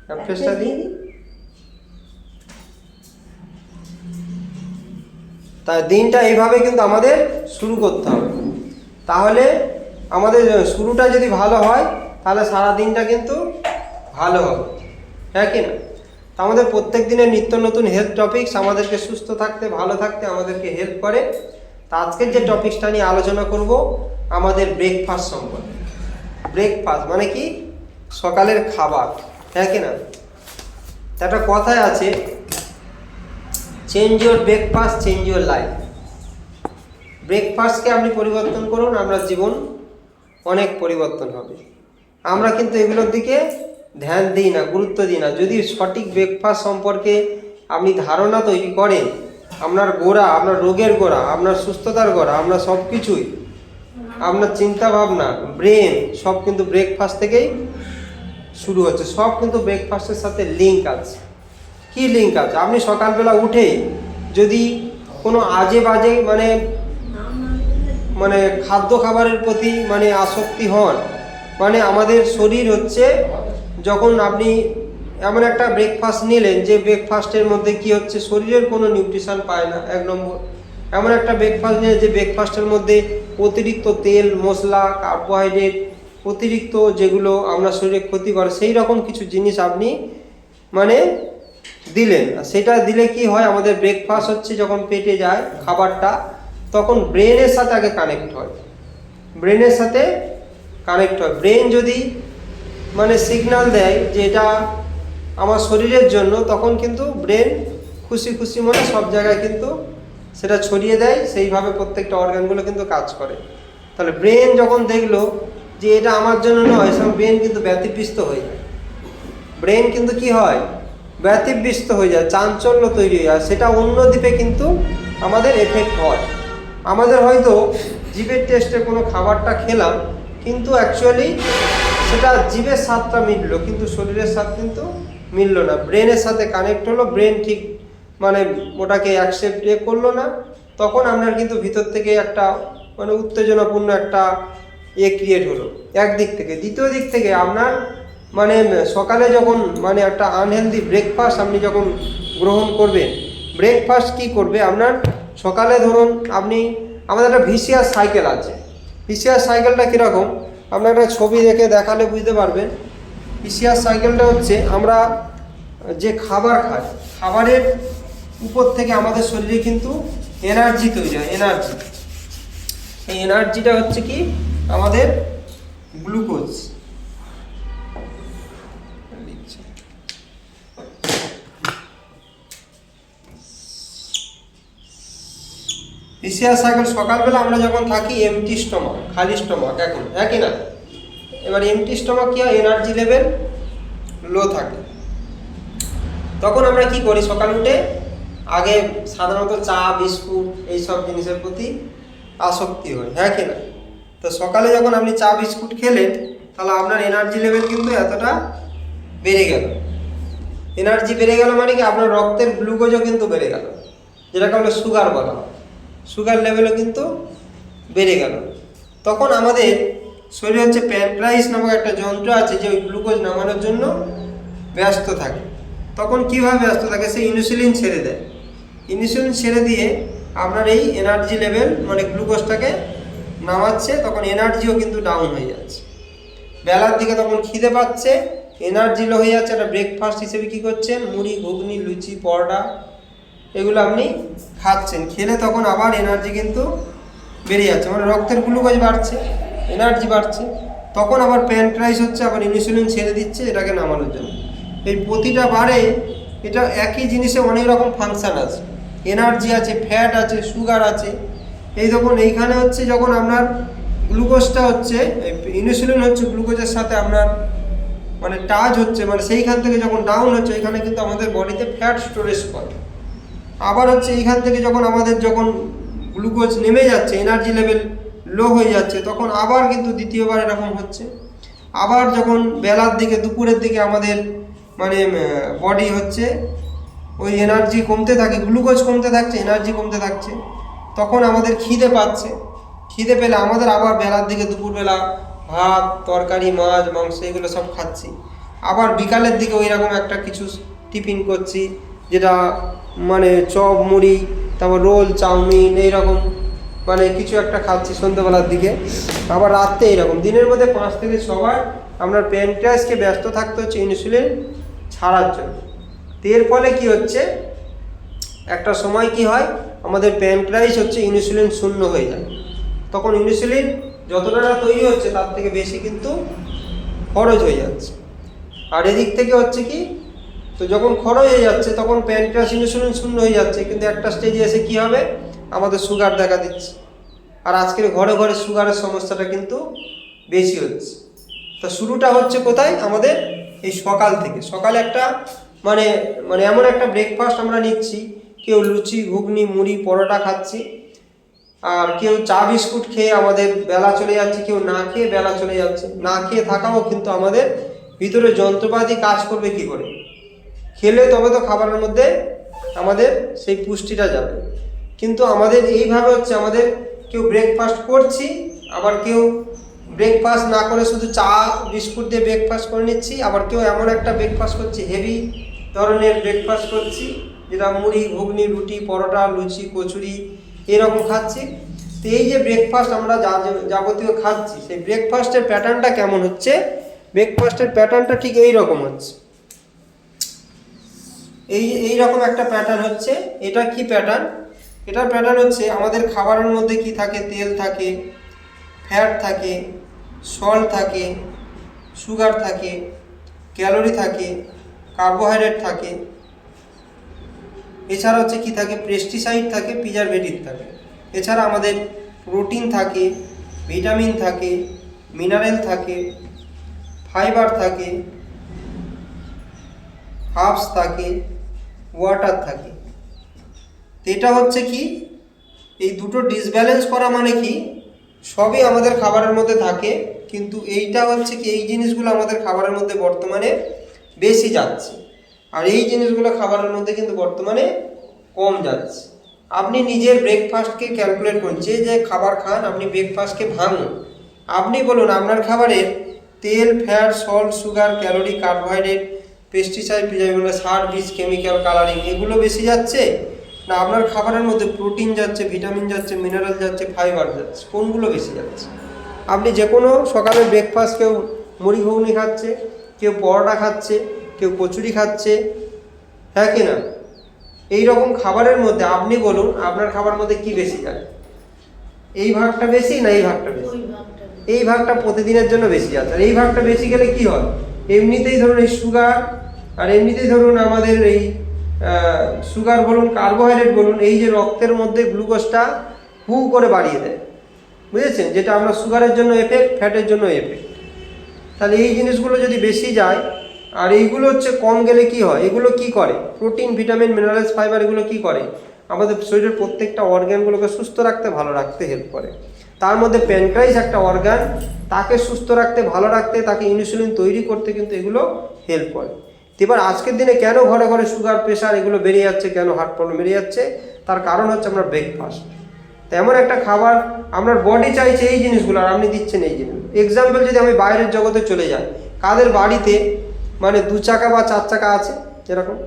অ্যাপ্রেসটা দিই। তাই দিনটা এইভাবে কিন্তু আমাদের শুরু করতে হবে, তাহলে আমাদের শুরুটা যদি ভালো হয় তাহলে সারা দিনটা কিন্তু ভালো হবে, হ্যাঁ কি না? তা আমাদের প্রত্যেক দিনের নিত্য নতুন হেলথ টপিকস আমাদেরকে সুস্থ থাকতে, ভালো থাকতে আমাদেরকে হেল্প করে। তা আজকের যে টপিকসটা নিয়ে আলোচনা করব আমাদের ব্রেকফাস্ট সম্পর্কে। ব্রেকফাস্ট মানে কি? সকালের খাবার, হ্যাঁ কি না? একটা কথায় আছে, change your breakfast change your life. ব্রেকফাস্টকে আপনি পরিবর্তন করুন, আপনার জীবন অনেক পরিবর্তন হবে। আমরা কিন্তু এগুলোর দিকে ধ্যান দিই না, গুরুত্ব দিই না। যদি সঠিক ব্রেকফাস্ট সম্পর্কে আপনি ধারণা তৈরি করেন, আপনার গোড়া, আপনার রোগের গোড়া, আপনার সুস্থতার গোড়া, আপনার সব কিছুই, আপনার চিন্তা ভাবনা, ব্রেন, সব কিন্তু ব্রেকফাস্ট থেকেই শুরু হচ্ছে। সব কিন্তু ব্রেকফাস্টের সাথে লিঙ্ক আছে। কি লিঙ্ক আছে? আপনি সকালবেলা উঠে যদি কোনো আজে বাজে মানে খাদ্য খাবারের প্রতি আসক্তি হন, আমাদের শরীর হচ্ছে, যখন আপনি এমন একটা ব্রেকফাস্ট নিলেন যে ব্রেকফাস্টের মধ্যে কি হচ্ছে, শরীরের কোনো নিউট্রিশন পায় না। এক নম্বর, এমন একটা ব্রেকফাস্ট নিয়ে যে ব্রেকফাস্টের মধ্যে অতিরিক্ত তেল, মশলা, কার্বোহাইড্রেট, অতিরিক্ত যেগুলো আপনার শরীরে ক্ষতি করে, সেই রকম কিছু জিনিস আপনি দিলেন। সেটা দিলে কি হয়, আমাদের ব্রেকফাস্ট হচ্ছে যখন পেটে যায় খাবারটা, তখন ব্রেনের সাথে আগে কানেক্ট হয়। ব্রেনের সাথে কানেক্ট হয়। ব্রেন যদি সিগন্যাল দেয় যে এটা আমার শরীরের জন্য, তখন কিন্তু ব্রেন খুশি খুশি মনে সব জায়গায় কিন্তু সেটা ছড়িয়ে দেয়। সেইভাবে প্রত্যেকটা অর্গানগুলো কিন্তু কাজ করে। তাহলে ব্রেন যখন দেখলো যে এটা আমার জন্য নয়, সেরকম ব্রেন কিন্তু ব্যতিব্যস্ত হয়ে যায়। ব্রেন কিন্তু কি হয়, ব্যতিব্যস্ত হয়ে যায়, চাঞ্চল্য তৈরি হয়ে যায়। সেটা অন্য দিকে কিন্তু আমাদের এফেক্ট হয়। আমাদের হয়তো জিভের টেস্টে কোনো খাবারটা খেলাম, কিন্তু অ্যাকচুয়ালি সেটা জিভের স্বাদটা মিললো, কিন্তু শরীরের স্বাদ কিন্তু মিললো না। ব্রেনের সাথে কানেক্ট হলো, ব্রেন ঠিক ওটাকে অ্যাকসেপ্ট করলো না। তখন আপনার কিন্তু ভিতর থেকে একটা উত্তেজনাপূর্ণ একটা ক্রিয়েট হলো একদিক থেকে। দ্বিতীয় দিক থেকে আপনার সকালে যখন একটা আনহেলদি ব্রেকফাস্ট আপনি যখন গ্রহণ করবেন, ব্রেকফাস্ট কি করবে আপনার সকালে, ধরুন আমাদের একটা ভিসিয়াস সাইকেল আছে। ভিসিয়াস সাইকেলটা কীরকম, আপনার একটা ছবি দেখে দেখালে বুঝতে পারবেন। ভিসিয়াস সাইকেলটা হচ্ছে, আমরা যে খাবার খাই, খাবারের উপর থেকে আমাদের শরীরে কিন্তু এনার্জি তৈরি হয়। এনার্জি, এই এনার্জিটা হচ্ছে কি আমাদের গ্লুকোজ। ভিসিয়াস সাইকেল, সকালবেলা আমরা যখন থাকি এমটি স্টমাক, খালি স্টমাক, এখন একই না। এবার এমটি স্টমাক কি হয়, এনার্জি লেভেল লো থাকে। তখন আমরা কি করি, সকাল উঠে আগে সাধারণত চা, বিস্কুট, এইসব জিনিসের প্রতি আসক্তি হয়, হ্যাঁ কি না? তো সকালে যখন আপনি চা বিস্কুট খেলেন, তাহলে আপনার এনার্জি লেভেল কিন্তু এতটা বেড়ে গেল। এনার্জি বেড়ে গেল মানে কি, আপনার রক্তের গ্লুকোজও কিন্তু বেড়ে গেল, যেটাকে আমরা সুগার বলা হয়। সুগার লেভেলও কিন্তু বেড়ে গেল। তখন আমাদের শরীরে হচ্ছে প্যানক্রিয়াস নামক একটা যন্ত্র আছে, যে ওই গ্লুকোজ নামানোর জন্য ব্যস্ত থাকে। তখন কীভাবে ব্যস্ত থাকে, সে ইনসুলিন ছেড়ে দেয়। ইনসুলিন ছেড়ে দিয়ে আপনার এই এনার্জি লেভেল গ্লুকোজটাকে নামাচ্ছে। তখন এনার্জিও কিন্তু ডাউন হয়ে যাচ্ছে। বেলার দিকে তখন খিদে পাচ্ছে, এনার্জি লো হয়ে যাচ্ছে। একটা ব্রেকফাস্ট হিসেবে কী করছেন, মুড়ি, ঘুগনি, লুচি, পরোটা, এগুলো আপনি খাচ্ছেন। খেলে তখন আবার এনার্জি কিন্তু বেড়ে যাচ্ছে, রক্তের গ্লুকোজ বাড়ছে, এনার্জি বাড়ছে। তখন আবার প্যানক্রিয়াস হচ্ছে আবার ইনসুলিন ছেড়ে দিচ্ছে এটাকে নামানোর জন্য। এই প্রতিটা বারে এটা একই জিনিসে অনেক রকম ফাংশান আছে। এনার্জি আছে, ফ্যাট আছে, সুগার আছে। এই দেখুন, এইখানে হচ্ছে যখন আপনার গ্লুকোজটা হচ্ছে, ইনসুলিন হচ্ছে গ্লুকোজের সাথে আপনার টাচ হচ্ছে, সেইখান থেকে যখন ডাউন হচ্ছে, এখানে কিন্তু আমাদের বডিতে ফ্যাট স্টোরেজ করে। আবার হচ্ছে এইখান থেকে যখন গ্লুকোজ নেমে যাচ্ছে, এনার্জি লেভেল লো হয়ে যাচ্ছে, তখন আবার কিন্তু দ্বিতীয়বার এরকম হচ্ছে। আবার যখন বেলার দিকে, দুপুরের দিকে আমাদের বডি হচ্ছে ওই এনার্জি কমতে থাকে, গ্লুকোজ কমতে থাকছে, এনার্জি কমতে থাকছে, তখন আমাদের খিদে পাচ্ছে। খিদে পেলে আমাদের আবার বেলার দিকে, দুপুরবেলা ভাত, তরকারি, মাছ, মাংস, এগুলো সব খাচ্ছি। আবার বিকালের দিকে ওই রকম একটা কিছু টিফিন করছি, যেটা মানে চপ মুড়ি, তারপর রোল চাউমিন এইরকম মানে কিছু একটা খাচ্ছি সন্ধ্যেবেলার দিকে। আবার রাত্রে এইরকম, দিনের মধ্যে 5 থেকে 6 বার আপনার প্যানক্রিয়াসকে ব্যস্ত থাকতে হচ্ছে ইনসুলিন ছাড়ার জন্য। এর ফলে কি হচ্ছে, একটা সময় কি হয়, আমাদের প্যানক্রিয়াস হচ্ছে ইনসুলিন শূন্য হয়ে যায়। তখন ইনসুলিন যতটা না তৈরি হচ্ছে তার থেকে বেশি কিন্তু খরচ হয়ে যাচ্ছে। আর এদিক থেকে হচ্ছে কি, তো যখন খরচ হয়ে যাচ্ছে তখন প্যানক্রিয়াস ইনসুলিন শূন্য হয়ে যাচ্ছে, কিন্তু একটা স্টেজে এসে কি হবে, আমাদের সুগার দেখা দিচ্ছে। আর আজকের ঘরে ঘরে সুগারের সমস্যাটা কিন্তু বেশি হচ্ছে। তো শুরুটা হচ্ছে কোথায়, আমাদের এই সকাল থেকে। সকালে একটা মানে মানে এমন একটা ব্রেকফাস্ট আমরা নিচ্ছি, কেউ লুচি ঘুগনি মুড়ি পরোটা খাচ্ছি, আর কেউ চা বিস্কুট খেয়ে আমাদের বেলা চলে যাচ্ছে, কেউ না খেয়ে বেলা চলে যাচ্ছে। না খেয়ে থাকাও কিন্তু আমাদের ভিতরে যন্ত্রপাতি কাজ করবে কি করে, খেলে তবে তো খাবারের মধ্যে আমাদের সেই পুষ্টিটা যাবে। কিন্তু আমাদের এইভাবে হচ্ছে, আমাদের কেউ ব্রেকফাস্ট করছি, আবার কেউ ব্রেকফাস্ট না করে শুধু চা বিস্কুট দিয়ে ব্রেকফাস্ট করে নিচ্ছি, আবার কেউ এমন একটা ব্রেকফাস্ট করছি, হেভি ধরনের ব্রেকফাস্ট করছি, যেটা মুড়ি ঘুগনি রুটি পরোটা লুচি কচুরি এরকম খাচ্ছি। তো এই যে ব্রেকফাস্ট আমরা যাবতীয় খাচ্ছি, সেই ব্রেকফাস্টের প্যাটার্নটা কেমন হচ্ছে, ব্রেকফাস্টের প্যাটার্নটা ঠিক এই রকম হচ্ছে। এই রকম একটা প্যাটার্ন হচ্ছে। এটা কি প্যাটার্ন, এটার প্যাটার্ন হচ্ছে আমাদের খাবারের মধ্যে কি থাকে, তেল থাকে, ফ্যাট থাকে, সল্ট থাকে, সুগার থাকে, ক্যালোরি থাকে, কার্বোহাইড্রেট থাকে, এছাড়া হচ্ছে কি থাকে, পেস্টিসাইড থাকে, প্রিজারভেটিভ থাকে। এছাড়া আমাদের প্রোটিন থাকে, ভিটামিন থাকে, মিনারেল থাকে, ফাইবার থাকে, হার্বস থাকে, ওয়াটার থাকে। এটা হচ্ছে কি, এই দুটো ডিসব্যালেন্স করা মানে কি, সবই আমাদের খাবারের মধ্যে থাকে, কিন্তু এইটা হচ্ছে কি, এই জিনিসগুলো আমাদের খাবারের মধ্যে বর্তমানে বেশি যাচ্ছে, আর এই জিনিসগুলো খাবারের মধ্যে কিন্তু বর্তমানে কম যাচ্ছে। আপনি নিজের ব্রেকফাস্টকে ক্যালকুলেট করুন, যে খাবার খান আপনি ব্রেকফাস্টকে ভাঙুন। আপনি বলুন আপনার খাবারের তেল fat salt sugar calorie carbohydrate pesticide preservative সার বীজ কেমিক্যাল কালারিং এগুলো বেশি যাচ্ছে, না আপনার খাবারের মধ্যে প্রোটিন যাচ্ছে, ভিটামিন যাচ্ছে, মিনারেল যাচ্ছে, ফাইবার যাচ্ছে, কোনগুলো বেশি যাচ্ছে? আপনি যে কোনো সকালের ব্রেকফাস্ট, কেউ মুড়ি ঘুগনি খাচ্ছে, কেউ পরোটা খাচ্ছে, কেউ কচুরি খাচ্ছে, হ্যাঁ কি না? এই রকম খাবারের মধ্যে আপনি বলুন আপনার খাবারের মধ্যে কি বেশি যায়, এই ভাগটা বেশি না এই ভাগটা বেশি? এই ভাগটা প্রতিদিনের জন্য বেশি যাচ্ছে। আর এই ভাগটা বেশি গেলে কি হয়, এমনিতেই ধরুন এই সুগার, আর এমনিতেই ধরুন আমাদের এই সুগার বলুন কার্বোহাইড্রেট বলুন, এই যে রক্তের মধ্যে গ্লুকোজটা হু করে বাড়িয়ে দেয়, বুঝেছেন? যেটা আমরা সুগারের জন্য এফেক্ট, ফ্যাটের জন্য এফেক্ট। তাহলে এই জিনিসগুলো যদি বেশি যায়, আর এইগুলো হচ্ছে কম গেলে কি হয়, এগুলো কি করে, প্রোটিন ভিটামিন মিনারেলস ফাইবার এগুলো কি করে, আমাদের শরীরের প্রত্যেকটা অর্গানগুলোকে সুস্থ রাখতে ভালো রাখতে হেল্প করে। তার মধ্যে প্যানক্রিয়াস একটা অর্গান, তাকে সুস্থ রাখতে ভালো রাখতে, তাকে ইনসুলিন তৈরি করতে কিন্তু এগুলো হেল্প করে। এবার আজকের দিনে কেন ঘরে ঘরে সুগার প্রেশার এগুলো বেড়ে যাচ্ছে, কেন হার্ট প্রবলেম বেড়ে যাচ্ছে, তার কারণ হচ্ছে আমরা ব্রেকফাস্ট। তেমন একটা খাবার আপনার বডি চাইছে এই জিনিসগুলো, আর আপনি দিচ্ছেন এই জিনিস। এক্সাম্পল যদি আমি বাইরের জগতে চলে যাই, কাদের বাড়িতে মানে 2 চাকা বা 4 চাকা আছে, যেরকম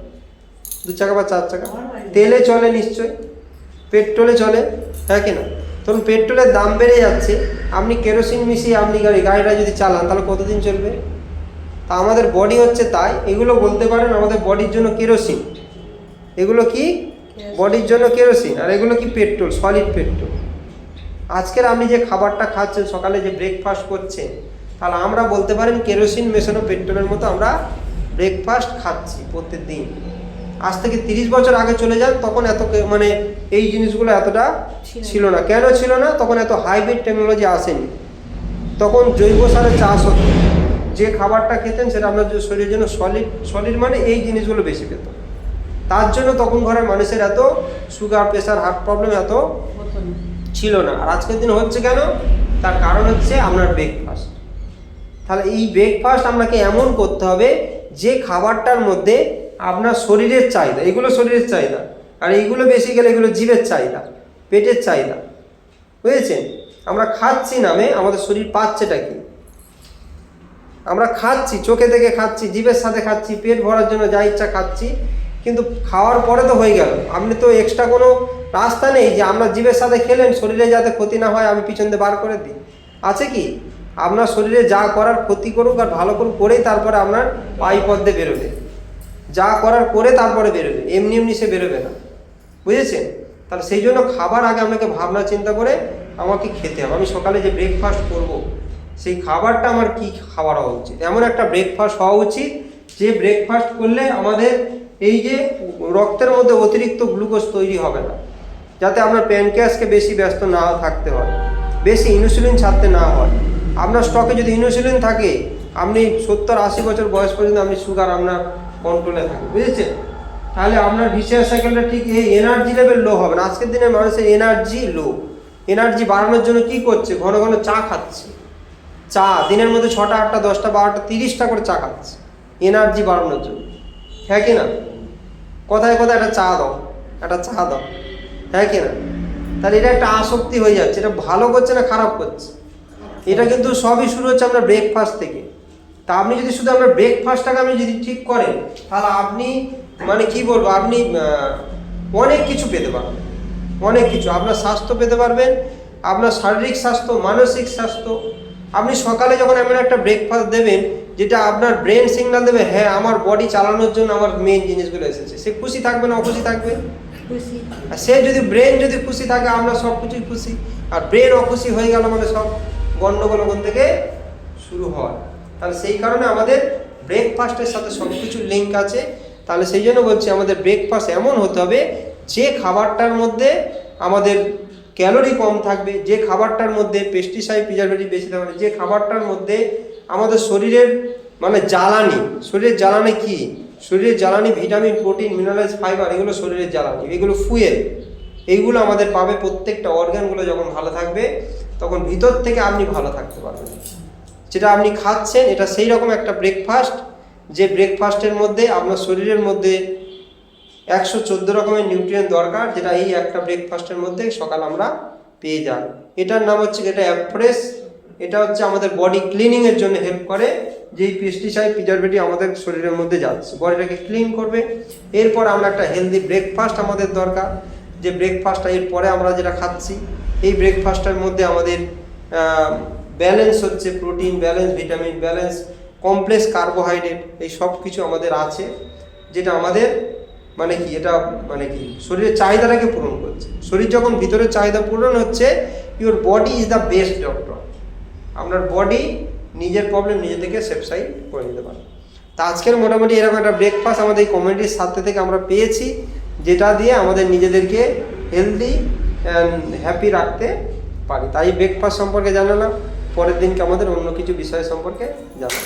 2 চাকা বা 4 চাকা, তেলে চলে নিশ্চয়ই, পেট্রোলে চলে, হ্যাঁ কি না? ধরুন পেট্রোলের দাম বেড়ে যাচ্ছে, আপনি কেরোসিন মিশিয়ে আপনি গাড়িটা যদি চালান তাহলে কতদিন চলবে? তা আমাদের বডি হচ্ছে তাই, এগুলো বলতে পারেন আমাদের বডির জন্য কেরোসিন, এগুলো কি বডির জন্য কেরোসিন, আর এগুলো কি পেট্রোল, সলিড পেট্রোল। আজকের আপনি যে খাবারটা খাচ্ছেন, সকালে যে ব্রেকফাস্ট করছেন, তাহলে আমরা বলতে পারেন কেরোসিন মেশানো পেট্রোলের মতো আমরা ব্রেকফাস্ট খাচ্ছি প্রত্যেক দিন। আজ থেকে 30 বছর আগে চলে যান, তখন এত মানে এই জিনিসগুলো এতটা ছিল না। কেন ছিল না? তখন এত হাইব্রিড টেকনোলজি আসেনি, তখন জৈব সারে চাষ হতো। যে খাবারটা খেতেন সেটা আপনার শরীরের জন্য সলিড মানে এই জিনিসগুলো বেশি পেত। তার জন্য তখন ঘরের মানুষের এত সুগার প্রেশার হার্ট প্রবলেম এত ছিল না। আর আজকের দিন হচ্ছে কেন? তার কারণ হচ্ছে আপনার ব্রেকফাস্ট। তাহলে এই ব্রেকফাস্ট আপনাকে এমন করতে হবে যে খাবারটার মধ্যে আপনার শরীরের চাহিদা, এগুলো শরীরের চাহিদা, আর এইগুলো বেশি গেলে এগুলো জীবের চাহিদা, পেটের চাহিদা, বুঝেছেন? আমরা খাচ্ছি নামে আমাদের শরীর পাচ্ছেটা কি? আমরা খাচ্ছি, চোখে দেখে খাচ্ছি, জিভের সাথে খাচ্ছি, পেট ভরার জন্য যা ইচ্ছা খাচ্ছি, কিন্তু খাওয়ার পরে তো হয়ে গেল। আপনি তো এক্সট্রা কোনো রাস্তা নেই যে আমরা জিভের সাথে খেলেন, শরীরে যাতে ক্ষতি না হয় আমি পিছন দিয়ে বার করে দিই, আছে কি? আপনার শরীরে যা করার ক্ষতি করুক আর ভালো করুক, করেই তারপরে আপনার পায়ুপথ দিয়ে বেরোবে, যা করার করে তারপরে বেরোবে, এমনি এমনি সে বেরোবে না, বুঝেছেন? তাহলে সেই জন্য খাবার আগে আপনাকে ভাবনা চিন্তা করে আমাকে খেতে হবে। আমি সকালে যে ব্রেকফাস্ট করব, সেই খাবারটা আমার কি খাবার হওয়া উচিত, এমন একটা ব্রেকফাস্ট হওয়া উচিত যে ব্রেকফাস্ট করলে আমাদের এই যে রক্তের মধ্যে অতিরিক্ত গ্লুকোজ তৈরি হবে না, যাতে আপনার প্যানক্রিয়াসকে বেশি ব্যস্ত না থাকতে হয়, বেশি ইনসুলিন ছাড়তে না হয়। আপনার স্টকে যদি ইনসুলিন থাকে, আপনি 70-80 বছর বয়স পর্যন্ত আপনি সুগার আপনার কন্ট্রোলে থাকে, বুঝেছেন? তাহলে আপনার ভিসিআর সাইকেলটা ঠিক এই এনার্জি লেভেল লো হবে না। আজকের দিনে মানুষের এনার্জি লো, এনার্জি বাড়ানোর জন্য কি করছে? ঘন ঘন চা খাচ্ছে, চা দিনের মধ্যে 6টা 8টা 10টা 12টা 30টা করে চা খাচ্ছে এনার্জি বাড়ানোর জন্য, হ্যাঁ কি না? কোথায় কোথায় একটা চা দাও, একটা চা দাও, হ্যাঁ কি না? তাহলে এটা একটা আসক্তি হয়ে যাচ্ছে। এটা ভালো করছে না খারাপ করছে? এটা কিন্তু সবই শুরু হচ্ছে আপনার ব্রেকফাস্ট থেকে। তা আপনি যদি শুধু আপনার ব্রেকফাস্টটাকে আপনি যদি ঠিক করেন, তাহলে আপনি মানে কি বলবো, আপনি অনেক কিছু পেতে পারবেন, অনেক কিছু। আপনার স্বাস্থ্য পেতে পারবেন, আপনার শারীরিক স্বাস্থ্য, মানসিক স্বাস্থ্য। আপনি সকালে যখন এমন একটা ব্রেকফাস্ট দেবেন যেটা আপনার ব্রেন সিগন্যাল দেবে, হ্যাঁ আমার বডি চালানোর জন্য আমার মেন জিনিসগুলো এসেছে, সে খুশি থাকবে না অখুশি থাকবে? খুশি। আর সে যদি ব্রেন যদি খুশি থাকে, আমরা সব কিছুই খুশি। আর ব্রেন অখুশি হয়ে গেল মানে সব গন্ডগোল ওখান থেকে শুরু হয়। তাহলে সেই কারণে আমাদের ব্রেকফাস্টের সাথে সব কিছু লিঙ্ক আছে। তাহলে সেই জন্য বলছি আমাদের ব্রেকফাস্ট এমন হতে হবে যে খাবারটার মধ্যে আমাদের ক্যালোরি কম থাকবে, যে খাবারটার মধ্যে পেস্টিসাইড প্রিজারভেটিভ বেশি থাকবে, যে খাবারটার মধ্যে আমাদের শরীরের মানে জ্বালানি, শরীরের জ্বালানি কি? শরীরের জ্বালানি ভিটামিন, প্রোটিন, মিনারেলস, ফাইবার, এগুলো শরীরের জ্বালানি, এগুলো ফুয়েল, এইগুলো আমাদের পাবে। প্রত্যেকটা অর্গানগুলো যখন ভালো থাকবে তখন ভিতর থেকে আপনি ভালো থাকতে পারবেন। যেটা আপনি খাচ্ছেন এটা সেই রকম একটা ব্রেকফাস্ট, যে ব্রেকফাস্টের মধ্যে আপনার শরীরের মধ্যে 114 রকমের নিউট্রিয়েন্ট দরকার, যেটা এই একটা ব্রেকফাস্টের মধ্যে সকাল আমরা পেয়ে যাই। এটার নাম হচ্ছে, এটা অ্যাপ্রেস। এটা হচ্ছে আমাদের বডি ক্লিনিংয়ের জন্য হেল্প করে, যেই পেস্টিসাইড প্রিজারভেটিভ আমাদের শরীরের মধ্যে যাচ্ছে, বডিটাকে ক্লিন করবে। এরপর আমরা একটা হেলদি ব্রেকফাস্ট আমাদের দরকার, যে ব্রেকফাস্টটা এরপরে আমরা যেটা খাচ্ছি, এই ব্রেকফাস্টের মধ্যে আমাদের ব্যালেন্স হচ্ছে protein balance, vitamin balance, complex carbohydrate, এই সব কিছু আমাদের আছে, যেটা আমাদের মানে কি, এটা মানে কি শরীরের চাহিদাটাকে পূরণ করছে। শরীর যখন ভিতরের চাহিদা পূরণ হচ্ছে, your body is the best doctor. আপনার বডি নিজের প্রবলেম নিজে থেকে সেপসাইড করে নিতে পারে। তা আজকের মোটামুটি এরকম একটা ব্রেকফাস্ট আমাদের এই কমিউনিটির সাথে থেকে আমরা পেয়েছি, যেটা দিয়ে আমাদের নিজেদেরকে হেলদি অ্যান্ড হ্যাপি রাখতে পারি। তাই ব্রেকফাস্ট সম্পর্কে জানালাম, পরের দিনকে আমাদের অন্য কিছু বিষয় সম্পর্কে জানালাম।